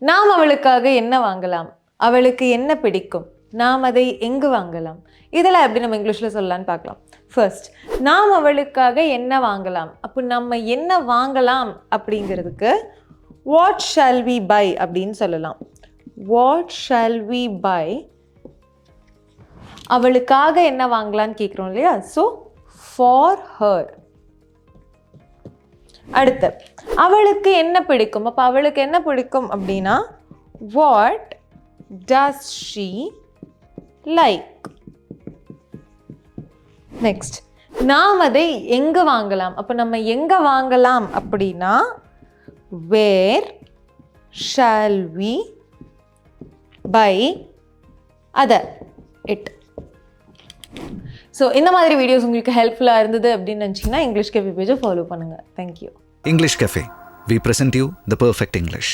நாம் அவளுக்காக என்ன வாங்கலாம், அவளுக்கு என்ன பிடிக்கும், நாம் அதை எங்கு வாங்கலாம், இதெல்லாம் எப்படி நம்ம இங்கிலீஷில் சொல்லலான்னு பார்க்கலாம். ஃபர்ஸ்ட், நாம் அவளுக்காக என்ன வாங்கலாம். அப்போ நம்ம என்ன வாங்கலாம் அப்படிங்கிறதுக்கு வாட் ஷால் வி பை அப்படின்னு சொல்லலாம். வாட் ஷால் வி பை, அவளுக்காக என்ன வாங்கலான்னு கேட்குறோம் இல்லையா. So for her. அடுத்து, அவளுக்கு என்ன பிடிக்கும். அப்போ அவளுக்கு என்ன பிடிக்கும் அப்படின்னா what does she like. Next, நாம் அதை எங்கே வாங்கலாம். அப்போ நம்ம எங்கே வாங்கலாம் அப்படின்னா where shall we buy other it. So இந்த மாதிரி வீடியோஸ் உங்களுக்கு ஹெல்ப்ஃபுல்லாக இருந்தது அப்படின்னு நினச்சிங்கன்னா இங்கிலீஷ் கேஃபே பேஜை ஃபாலோ பண்ணுங்கள். Thank you. English Cafe. We present you the perfect English.